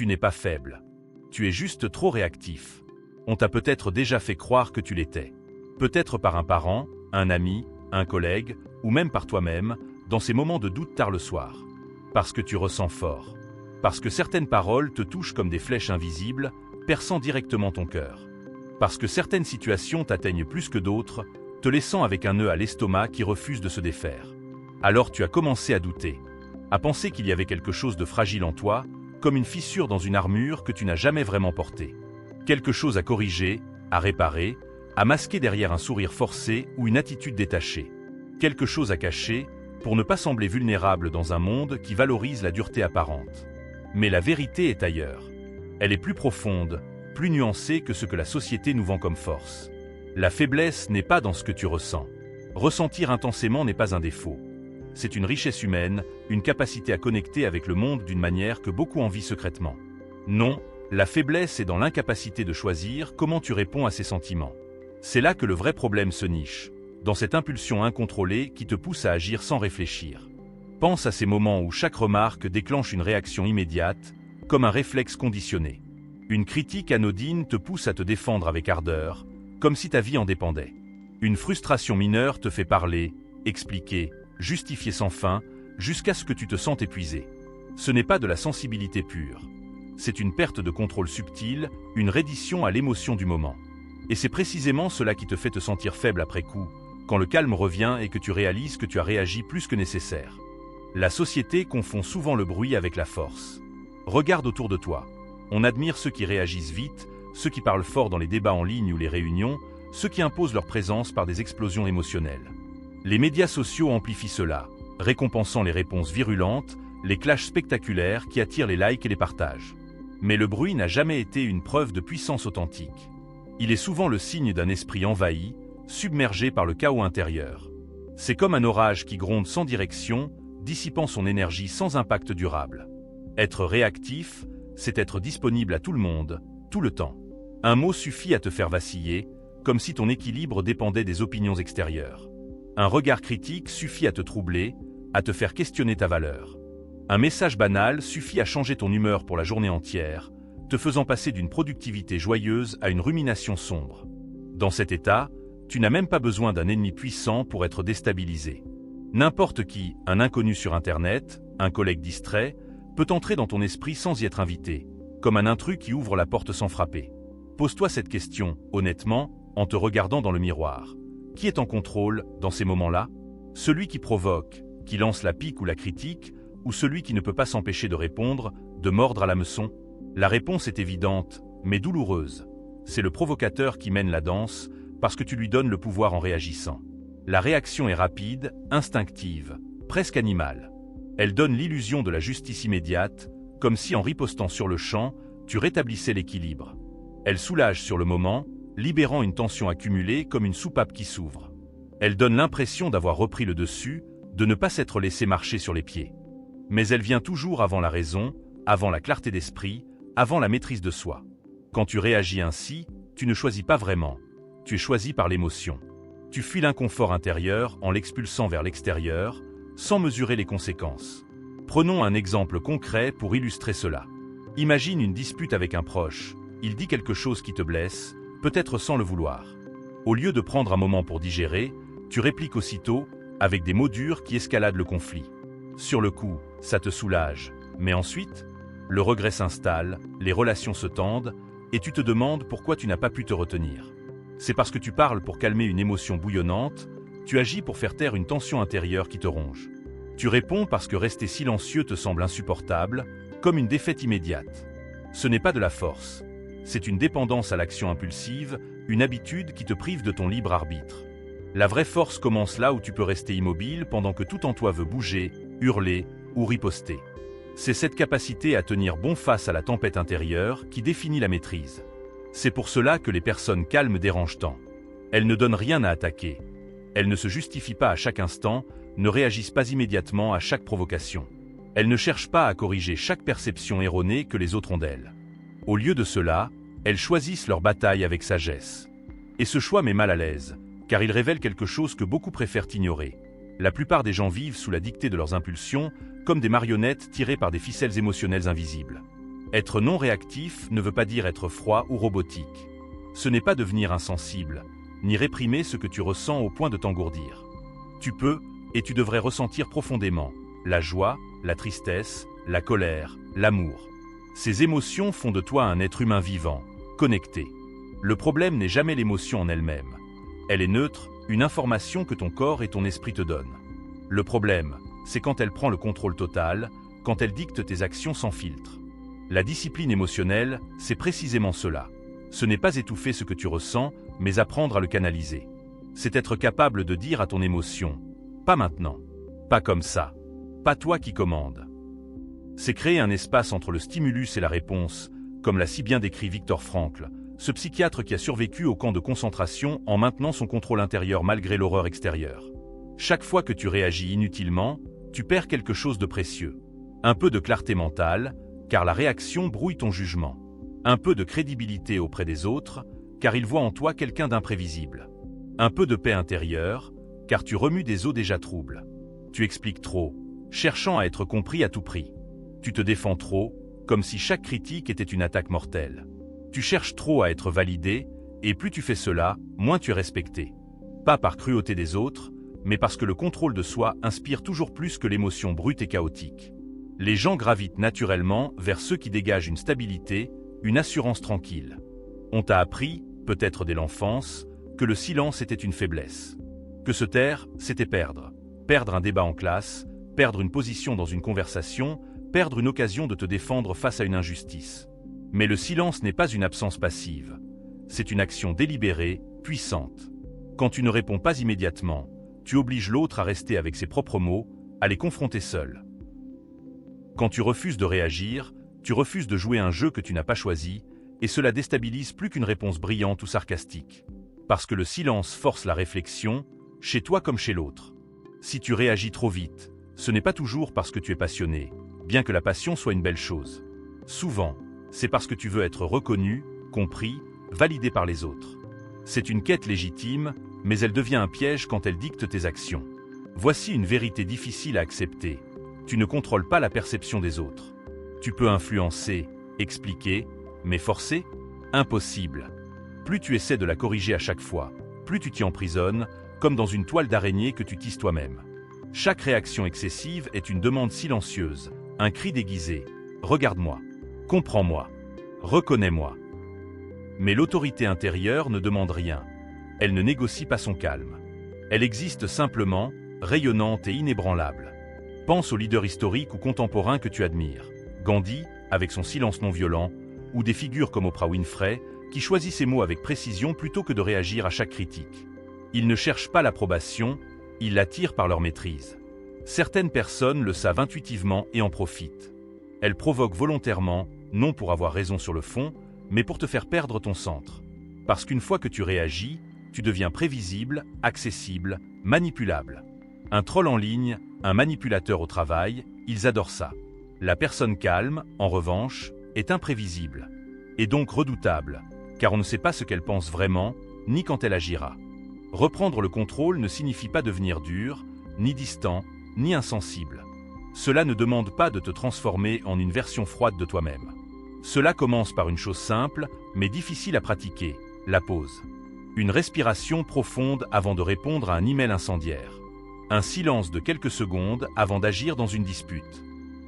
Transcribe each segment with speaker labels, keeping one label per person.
Speaker 1: tu n'es pas faible. Tu es juste trop réactif. On t'a peut-être déjà fait croire que tu l'étais. Peut-être par un parent, un ami, un collègue, ou même par toi-même, dans ces moments de doute tard le soir. Parce que tu ressens fort. Parce que certaines paroles te touchent comme des flèches invisibles, perçant directement ton cœur. Parce que certaines situations t'atteignent plus que d'autres, te laissant avec un nœud à l'estomac qui refuse de se défaire. Alors tu as commencé à douter, à penser qu'il y avait quelque chose de fragile en toi, comme une fissure dans une armure que tu n'as jamais vraiment portée. Quelque chose à corriger, à réparer, à masquer derrière un sourire forcé ou une attitude détachée. Quelque chose à cacher, pour ne pas sembler vulnérable dans un monde qui valorise la dureté apparente. Mais la vérité est ailleurs. Elle est plus profonde, plus nuancée que ce que la société nous vend comme force. La faiblesse n'est pas dans ce que tu ressens. Ressentir intensément n'est pas un défaut. C'est une richesse humaine, une capacité à connecter avec le monde d'une manière que beaucoup envient secrètement. Non, la faiblesse est dans l'incapacité de choisir comment tu réponds à ces sentiments. C'est là que le vrai problème se niche, dans cette impulsion incontrôlée qui te pousse à agir sans réfléchir. Pense à ces moments où chaque remarque déclenche une réaction immédiate, comme un réflexe conditionné. Une critique anodine te pousse à te défendre avec ardeur, comme si ta vie en dépendait. Une frustration mineure te fait parler, expliquer, justifier sans fin, jusqu'à ce que tu te sentes épuisé. Ce n'est pas de la sensibilité pure. C'est une perte de contrôle subtile, une reddition à l'émotion du moment. Et c'est précisément cela qui te fait te sentir faible après coup, quand le calme revient et que tu réalises que tu as réagi plus que nécessaire. La société confond souvent le bruit avec la force. Regarde autour de toi. On admire ceux qui réagissent vite, ceux qui parlent fort dans les débats en ligne ou les réunions, ceux qui imposent leur présence par des explosions émotionnelles. Les médias sociaux amplifient cela, récompensant les réponses virulentes, les clashs spectaculaires qui attirent les likes et les partages. Mais le bruit n'a jamais été une preuve de puissance authentique. Il est souvent le signe d'un esprit envahi, submergé par le chaos intérieur. C'est comme un orage qui gronde sans direction, dissipant son énergie sans impact durable. Être réactif, c'est être disponible à tout le monde, tout le temps. Un mot suffit à te faire vaciller, comme si ton équilibre dépendait des opinions extérieures. Un regard critique suffit à te troubler, à te faire questionner ta valeur. Un message banal suffit à changer ton humeur pour la journée entière, te faisant passer d'une productivité joyeuse à une rumination sombre. Dans cet état, tu n'as même pas besoin d'un ennemi puissant pour être déstabilisé. N'importe qui, un inconnu sur Internet, un collègue distrait, peut entrer dans ton esprit sans y être invité, comme un intrus qui ouvre la porte sans frapper. Pose-toi cette question, honnêtement, en te regardant dans le miroir. Qui est en contrôle dans ces moments-là? Celui qui provoque, qui lance la pique ou la critique, ou celui qui ne peut pas s'empêcher de répondre, de mordre à l'hameçon? La réponse est évidente, mais douloureuse. C'est le provocateur qui mène la danse, parce que tu lui donnes le pouvoir en réagissant. La réaction est rapide, instinctive, presque animale. Elle donne l'illusion de la justice immédiate, comme si en ripostant sur le champ, tu rétablissais l'équilibre. Elle soulage sur le moment, libérant une tension accumulée comme une soupape qui s'ouvre. Elle donne l'impression d'avoir repris le dessus, de ne pas s'être laissé marcher sur les pieds. Mais elle vient toujours avant la raison, avant la clarté d'esprit, avant la maîtrise de soi. Quand tu réagis ainsi, tu ne choisis pas vraiment. Tu es choisi par l'émotion. Tu fuis l'inconfort intérieur en l'expulsant vers l'extérieur, sans mesurer les conséquences. Prenons un exemple concret pour illustrer cela. Imagine une dispute avec un proche. Il dit quelque chose qui te blesse, peut-être sans le vouloir. Au lieu de prendre un moment pour digérer, tu répliques aussitôt, avec des mots durs qui escaladent le conflit. Sur le coup, ça te soulage. Mais ensuite, le regret s'installe, les relations se tendent, et tu te demandes pourquoi tu n'as pas pu te retenir. C'est parce que tu parles pour calmer une émotion bouillonnante, tu agis pour faire taire une tension intérieure qui te ronge. Tu réponds parce que rester silencieux te semble insupportable, comme une défaite immédiate. Ce n'est pas de la force. C'est une dépendance à l'action impulsive, une habitude qui te prive de ton libre arbitre. La vraie force commence là où tu peux rester immobile pendant que tout en toi veut bouger, hurler ou riposter. C'est cette capacité à tenir bon face à la tempête intérieure qui définit la maîtrise. C'est pour cela que les personnes calmes dérangent tant. Elles ne donnent rien à attaquer. Elles ne se justifient pas à chaque instant, ne réagissent pas immédiatement à chaque provocation. Elles ne cherchent pas à corriger chaque perception erronée que les autres ont d'elles. Au lieu de cela, elles choisissent leur bataille avec sagesse. Et ce choix met mal à l'aise, car il révèle quelque chose que beaucoup préfèrent ignorer. La plupart des gens vivent sous la dictée de leurs impulsions, comme des marionnettes tirées par des ficelles émotionnelles invisibles. Être non réactif ne veut pas dire être froid ou robotique. Ce n'est pas devenir insensible, ni réprimer ce que tu ressens au point de t'engourdir. Tu peux, et tu devrais ressentir profondément, la joie, la tristesse, la colère, l'amour. Ces émotions font de toi un être humain vivant, connecté. Le problème n'est jamais l'émotion en elle-même. Elle est neutre, une information que ton corps et ton esprit te donnent. Le problème, c'est quand elle prend le contrôle total, quand elle dicte tes actions sans filtre. La discipline émotionnelle, c'est précisément cela. Ce n'est pas étouffer ce que tu ressens, mais apprendre à le canaliser. C'est être capable de dire à ton émotion « pas maintenant, pas comme ça, pas toi qui commande ». C'est créer un espace entre le stimulus et la réponse, comme l'a si bien décrit Viktor Frankl, ce psychiatre qui a survécu au camp de concentration en maintenant son contrôle intérieur malgré l'horreur extérieure. Chaque fois que tu réagis inutilement, tu perds quelque chose de précieux. Un peu de clarté mentale, car la réaction brouille ton jugement. Un peu de crédibilité auprès des autres, car ils voient en toi quelqu'un d'imprévisible. Un peu de paix intérieure, car tu remues des eaux déjà troubles. Tu expliques trop, cherchant à être compris à tout prix. Tu te défends trop, comme si chaque critique était une attaque mortelle. Tu cherches trop à être validé, et plus tu fais cela, moins tu es respecté. Pas par cruauté des autres, mais parce que le contrôle de soi inspire toujours plus que l'émotion brute et chaotique. Les gens gravitent naturellement vers ceux qui dégagent une stabilité, une assurance tranquille. On t'a appris, peut-être dès l'enfance, que le silence était une faiblesse. Que se taire, c'était perdre. Perdre un débat en classe, perdre une position dans une conversation, perdre une occasion de te défendre face à une injustice. Mais le silence n'est pas une absence passive. C'est une action délibérée, puissante. Quand tu ne réponds pas immédiatement, tu obliges l'autre à rester avec ses propres mots, à les confronter seul. Quand tu refuses de réagir, tu refuses de jouer un jeu que tu n'as pas choisi, et cela déstabilise plus qu'une réponse brillante ou sarcastique. Parce que le silence force la réflexion, chez toi comme chez l'autre. Si tu réagis trop vite, ce n'est pas toujours parce que tu es passionné, bien que la passion soit une belle chose. Souvent, c'est parce que tu veux être reconnu, compris, validé par les autres. C'est une quête légitime, mais elle devient un piège quand elle dicte tes actions. Voici une vérité difficile à accepter. Tu ne contrôles pas la perception des autres. Tu peux influencer, expliquer, mais forcer ? Impossible. Plus tu essaies de la corriger à chaque fois, plus tu t'y emprisonnes, comme dans une toile d'araignée que tu tisses toi-même. Chaque réaction excessive est une demande silencieuse, un cri déguisé. Regarde-moi. Comprends-moi. Reconnais-moi. Mais l'autorité intérieure ne demande rien. Elle ne négocie pas son calme. Elle existe simplement, rayonnante et inébranlable. Pense aux leaders historiques ou contemporains que tu admires. Gandhi, avec son silence non violent, ou des figures comme Oprah Winfrey, qui choisit ses mots avec précision plutôt que de réagir à chaque critique. Ils ne cherchent pas l'approbation, ils l'attirent par leur maîtrise. Certaines personnes le savent intuitivement et en profitent. Elles provoquent volontairement, non pour avoir raison sur le fond, mais pour te faire perdre ton centre. Parce qu'une fois que tu réagis, tu deviens prévisible, accessible, manipulable. Un troll en ligne, un manipulateur au travail, ils adorent ça. La personne calme, en revanche, est imprévisible. Et donc redoutable, car on ne sait pas ce qu'elle pense vraiment, ni quand elle agira. Reprendre le contrôle ne signifie pas devenir dur, ni distant, ni insensible. Cela ne demande pas de te transformer en une version froide de toi-même. Cela commence par une chose simple, mais difficile à pratiquer, la pause. Une respiration profonde avant de répondre à un email incendiaire. Un silence de quelques secondes avant d'agir dans une dispute.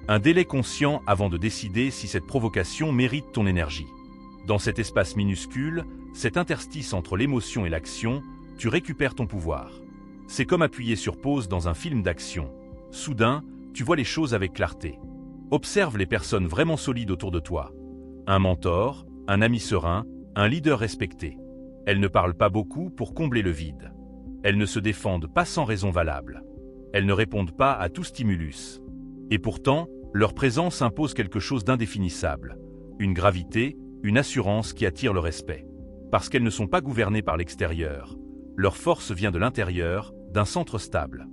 Speaker 1: Un délai conscient avant de décider si cette provocation mérite ton énergie. Dans cet espace minuscule, cet interstice entre l'émotion et l'action, tu récupères ton pouvoir. C'est comme appuyer sur pause dans un film d'action. Soudain, tu vois les choses avec clarté. Observe les personnes vraiment solides autour de toi. Un mentor, un ami serein, un leader respecté. Elles ne parlent pas beaucoup pour combler le vide. Elles ne se défendent pas sans raison valable. Elles ne répondent pas à tout stimulus. Et pourtant, leur présence impose quelque chose d'indéfinissable. Une gravité, une assurance qui attire le respect. Parce qu'elles ne sont pas gouvernées par l'extérieur. Leur force vient de l'intérieur, d'un centre stable.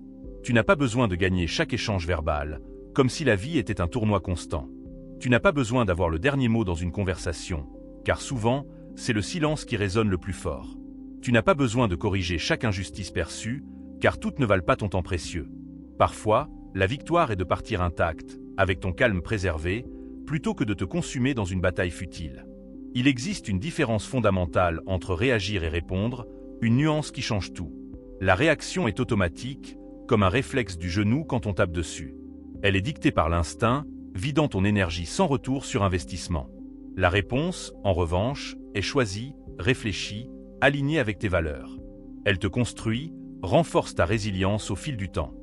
Speaker 1: Tu n'as pas besoin de gagner chaque échange verbal, comme si la vie était un tournoi constant. Tu n'as pas besoin d'avoir le dernier mot dans une conversation, car souvent, c'est le silence qui résonne le plus fort. Tu n'as pas besoin de corriger chaque injustice perçue, car toutes ne valent pas ton temps précieux. Parfois, la victoire est de partir intact, avec ton calme préservé, plutôt que de te consumer dans une bataille futile. Il existe une différence fondamentale entre réagir et répondre, une nuance qui change tout. La réaction est automatique, comme un réflexe du genou quand on tape dessus. Elle est dictée par l'instinct, vidant ton énergie sans retour sur investissement. La réponse, en revanche, est choisie, réfléchie, alignée avec tes valeurs. Elle te construit, renforce ta résilience au fil du temps.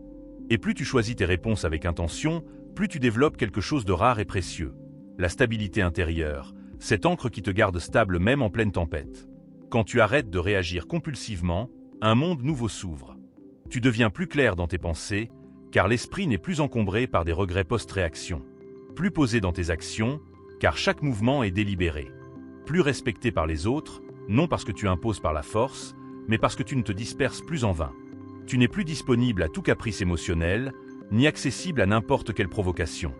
Speaker 1: Et plus tu choisis tes réponses avec intention, plus tu développes quelque chose de rare et précieux. La stabilité intérieure, cette ancre qui te garde stable même en pleine tempête. Quand tu arrêtes de réagir compulsivement, un monde nouveau s'ouvre. Tu deviens plus clair dans tes pensées, car l'esprit n'est plus encombré par des regrets post-réaction. Plus posé dans tes actions, car chaque mouvement est délibéré. Plus respecté par les autres, non parce que tu imposes par la force, mais parce que tu ne te disperses plus en vain. Tu n'es plus disponible à tout caprice émotionnel, ni accessible à n'importe quelle provocation.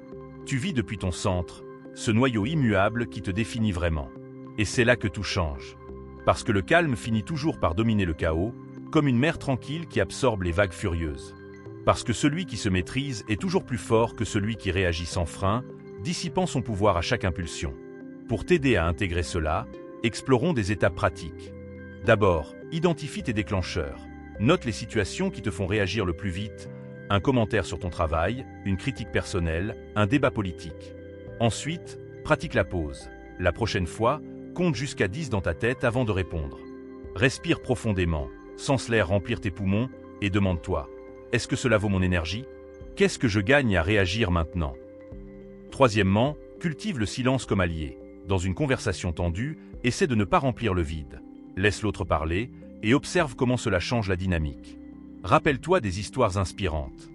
Speaker 1: Tu vis depuis ton centre, ce noyau immuable qui te définit vraiment. Et c'est là que tout change. Parce que le calme finit toujours par dominer le chaos, comme une mer tranquille qui absorbe les vagues furieuses. Parce que celui qui se maîtrise est toujours plus fort que celui qui réagit sans frein, dissipant son pouvoir à chaque impulsion. Pour t'aider à intégrer cela, explorons des étapes pratiques. D'abord, identifie tes déclencheurs. Note les situations qui te font réagir le plus vite, un commentaire sur ton travail, une critique personnelle, un débat politique. Ensuite, pratique la pause. La prochaine fois, compte jusqu'à 10 dans ta tête avant de répondre. Respire profondément, sens l'air remplir tes poumons, et demande-toi, est-ce que cela vaut mon énergie? Qu'est-ce que je gagne à réagir maintenant? Troisièmement, cultive le silence comme allié. Dans une conversation tendue, essaie de ne pas remplir le vide. Laisse l'autre parler, et observe comment cela change la dynamique. Rappelle-toi des histoires inspirantes.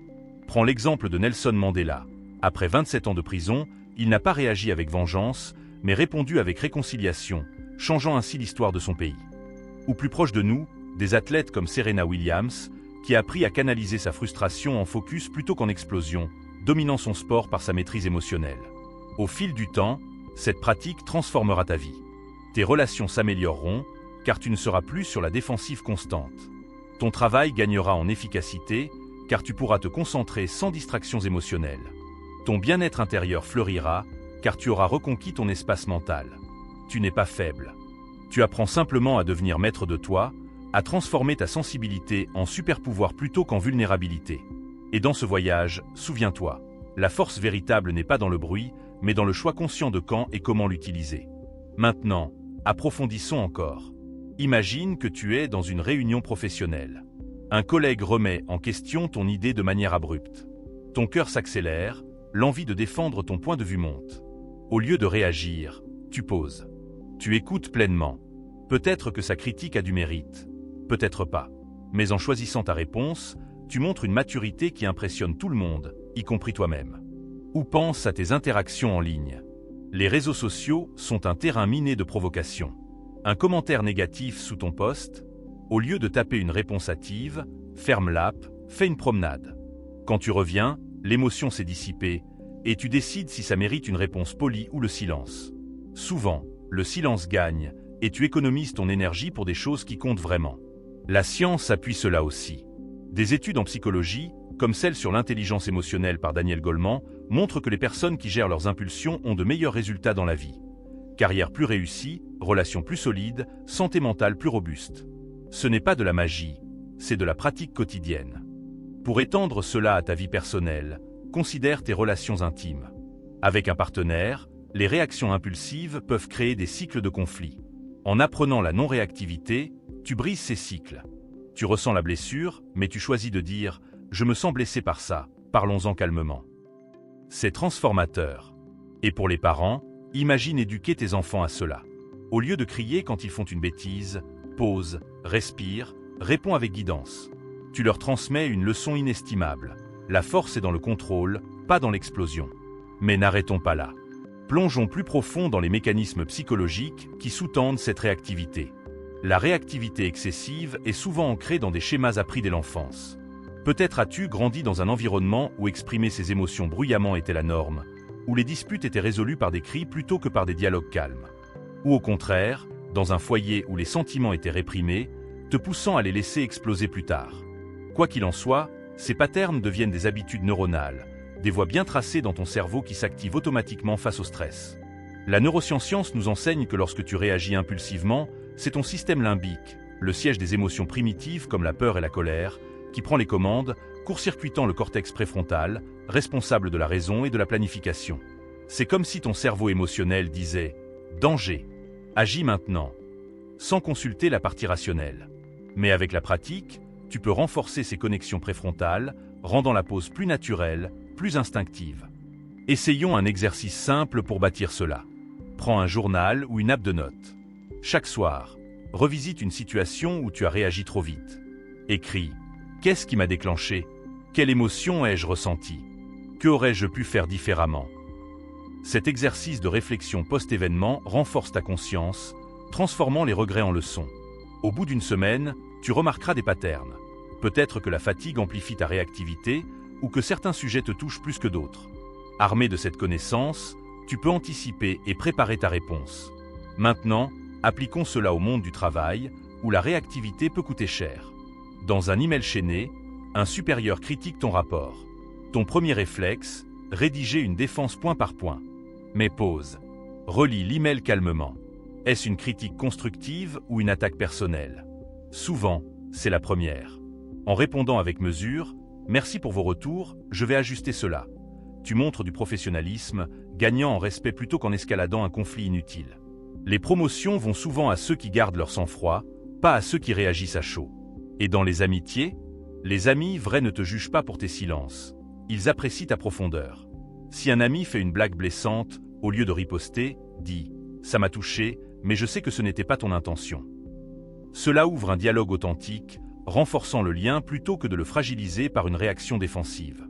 Speaker 1: Prends l'exemple de Nelson Mandela. Après 27 ans de prison, il n'a pas réagi avec vengeance, mais répondu avec réconciliation, changeant ainsi l'histoire de son pays. Ou plus proche de nous, des athlètes comme Serena Williams, qui a appris à canaliser sa frustration en focus plutôt qu'en explosion, dominant son sport par sa maîtrise émotionnelle. Au fil du temps, cette pratique transformera ta vie. Tes relations s'amélioreront, car tu ne seras plus sur la défensive constante. Ton travail gagnera en efficacité, car tu pourras te concentrer sans distractions émotionnelles. Ton bien-être intérieur fleurira, car tu auras reconquis ton espace mental. Tu n'es pas faible. Tu apprends simplement à devenir maître de toi, à transformer ta sensibilité en super-pouvoir plutôt qu'en vulnérabilité. Et dans ce voyage, souviens-toi, la force véritable n'est pas dans le bruit, mais dans le choix conscient de quand et comment l'utiliser. Maintenant, approfondissons encore. Imagine que tu es dans une réunion professionnelle. Un collègue remet en question ton idée de manière abrupte. Ton cœur s'accélère, l'envie de défendre ton point de vue monte. Au lieu de réagir, tu poses. Tu écoutes pleinement. Peut-être que sa critique a du mérite, peut-être pas. Mais en choisissant ta réponse, tu montres une maturité qui impressionne tout le monde, y compris toi-même. Ou pense à tes interactions en ligne. Les réseaux sociaux sont un terrain miné de provocation. Un commentaire négatif sous ton post, au lieu de taper une réponse hâtive, ferme l'app, fais une promenade. Quand tu reviens, l'émotion s'est dissipée, et tu décides si ça mérite une réponse polie ou le silence. Souvent, le silence gagne, et tu économises ton énergie pour des choses qui comptent vraiment. La science appuie cela aussi. Des études en psychologie, comme celle sur l'intelligence émotionnelle par Daniel Goleman, montrent que les personnes qui gèrent leurs impulsions ont de meilleurs résultats dans la vie. Carrière plus réussie, relations plus solides, santé mentale plus robuste. Ce n'est pas de la magie, c'est de la pratique quotidienne. Pour étendre cela à ta vie personnelle, considère tes relations intimes. Avec un partenaire, les réactions impulsives peuvent créer des cycles de conflits. En apprenant la non-réactivité, tu brises ces cycles. Tu ressens la blessure, mais tu choisis de dire « Je me sens blessé par ça, parlons-en calmement ». C'est transformateur. Et pour les parents, imagine éduquer tes enfants à cela. Au lieu de crier quand ils font une bêtise, pause, respire, réponds avec guidance. Tu leur transmets une leçon inestimable. La force est dans le contrôle, pas dans l'explosion. Mais n'arrêtons pas là. Plongeons plus profond dans les mécanismes psychologiques qui sous-tendent cette réactivité. La réactivité excessive est souvent ancrée dans des schémas appris dès l'enfance. Peut-être as-tu grandi dans un environnement où exprimer ses émotions bruyamment était la norme, où les disputes étaient résolues par des cris plutôt que par des dialogues calmes. Ou au contraire, dans un foyer où les sentiments étaient réprimés, te poussant à les laisser exploser plus tard. Quoi qu'il en soit, ces patterns deviennent des habitudes neuronales, des voies bien tracées dans ton cerveau qui s'activent automatiquement face au stress. La neuroscience nous enseigne que lorsque tu réagis impulsivement, c'est ton système limbique, le siège des émotions primitives comme la peur et la colère, qui prend les commandes, court-circuitant le cortex préfrontal, responsable de la raison et de la planification. C'est comme si ton cerveau émotionnel disait « Danger, agis maintenant », sans consulter la partie rationnelle. Mais avec la pratique, tu peux renforcer ces connexions préfrontales, rendant la pause plus naturelle, plus instinctive. Essayons un exercice simple pour bâtir cela. Prends un journal ou une app de notes. Chaque soir, revisite une situation où tu as réagi trop vite. Écris « Qu'est-ce qui m'a déclenché ? Quelle émotion ai-je ressentie ? Que aurais-je pu faire différemment ?» Cet exercice de réflexion post-événement renforce ta conscience, transformant les regrets en leçons. Au bout d'une semaine, tu remarqueras des patterns. Peut-être que la fatigue amplifie ta réactivité ou que certains sujets te touchent plus que d'autres. Armé de cette connaissance, tu peux anticiper et préparer ta réponse. Maintenant, appliquons cela au monde du travail, où la réactivité peut coûter cher. Dans un email chaîné, un supérieur critique ton rapport. Ton premier réflexe, rédiger une défense point par point. Mais pause. Relis l'email calmement. Est-ce une critique constructive ou une attaque personnelle? Souvent, c'est la première. En répondant avec mesure, « Merci pour vos retours, je vais ajuster cela ». Tu montres du professionnalisme, gagnant en respect plutôt qu'en escaladant un conflit inutile. Les promotions vont souvent à ceux qui gardent leur sang-froid, pas à ceux qui réagissent à chaud. Et dans les amitiés, les amis vrais ne te jugent pas pour tes silences. Ils apprécient ta profondeur. Si un ami fait une blague blessante, au lieu de riposter, dis « Ça m'a touché, mais je sais que ce n'était pas ton intention ». Cela ouvre un dialogue authentique, renforçant le lien plutôt que de le fragiliser par une réaction défensive.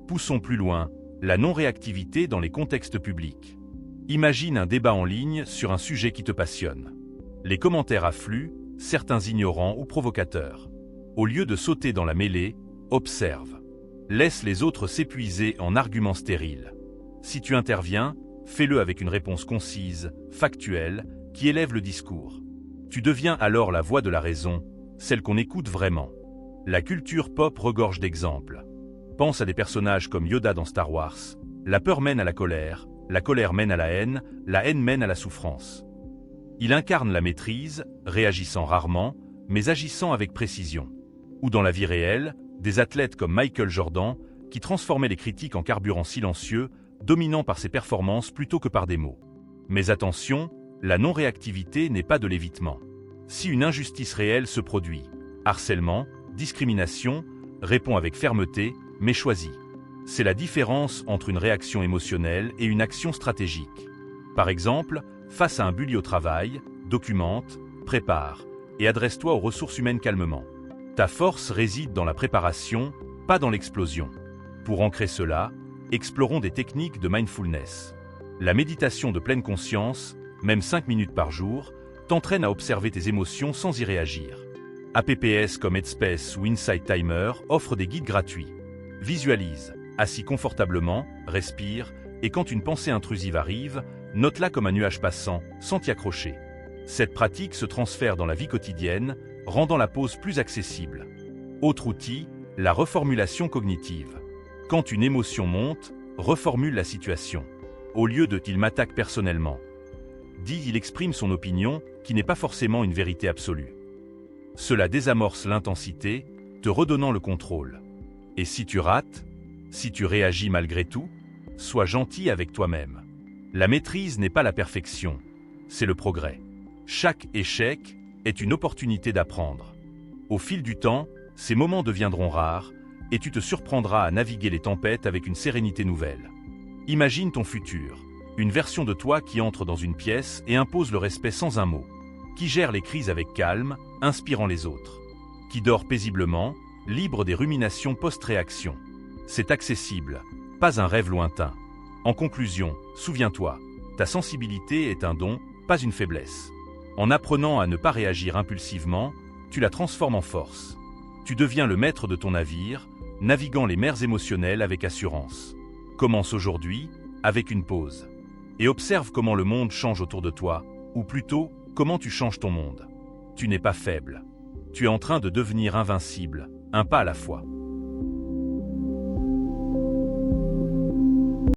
Speaker 1: Poussons plus loin, la non-réactivité dans les contextes publics. Imagine un débat en ligne sur un sujet qui te passionne. Les commentaires affluent, certains ignorants ou provocateurs. Au lieu de sauter dans la mêlée, observe. Laisse les autres s'épuiser en arguments stériles. Si tu interviens, fais-le avec une réponse concise, factuelle, qui élève le discours. Tu deviens alors la voix de la raison, celle qu'on écoute vraiment. La culture pop regorge d'exemples. Pense à des personnages comme Yoda dans Star Wars. La peur mène à la colère mène à la haine mène à la souffrance. Il incarne la maîtrise, réagissant rarement, mais agissant avec précision. Ou dans la vie réelle, des athlètes comme Michael Jordan, qui transformaient les critiques en carburant silencieux, dominant par ses performances plutôt que par des mots. Mais attention, la non-réactivité n'est pas de l'évitement. Si une injustice réelle se produit, harcèlement, discrimination, réponds avec fermeté, mais choisis. C'est la différence entre une réaction émotionnelle et une action stratégique. Par exemple, face à un bully au travail, documente, prépare et adresse-toi aux ressources humaines calmement. Ta force réside dans la préparation, pas dans l'explosion. Pour ancrer cela, explorons des techniques de mindfulness. La méditation de pleine conscience, même 5 minutes par jour, t'entraîne à observer tes émotions sans y réagir. Apps comme Headspace ou Insight Timer offrent des guides gratuits. Visualise, assis confortablement, respire, et quand une pensée intrusive arrive, note-la comme un nuage passant, sans t'y accrocher. Cette pratique se transfère dans la vie quotidienne, rendant la pause plus accessible. Autre outil, la reformulation cognitive. Quand une émotion monte, reformule la situation. Au lieu de « il m'attaque personnellement », dis « il exprime son opinion » qui n'est pas forcément une vérité absolue. Cela désamorce l'intensité, te redonnant le contrôle. Et si tu rates, si tu réagis malgré tout, sois gentil avec toi-même. La maîtrise n'est pas la perfection, c'est le progrès. Chaque échec est une opportunité d'apprendre. Au fil du temps, ces moments deviendront rares et tu te surprendras à naviguer les tempêtes avec une sérénité nouvelle. Imagine ton futur, une version de toi qui entre dans une pièce et impose le respect sans un mot, qui gère les crises avec calme, inspirant les autres, qui dort paisiblement, libre des ruminations post-réaction. C'est accessible, pas un rêve lointain. En conclusion, souviens-toi, ta sensibilité est un don, pas une faiblesse. En apprenant à ne pas réagir impulsivement, tu la transformes en force. Tu deviens le maître de ton navire, naviguant les mers émotionnelles avec assurance. Commence aujourd'hui, avec une pause. Et observe comment le monde change autour de toi, ou plutôt, comment tu changes ton monde. Tu n'es pas faible. Tu es en train de devenir invincible, un pas à la fois.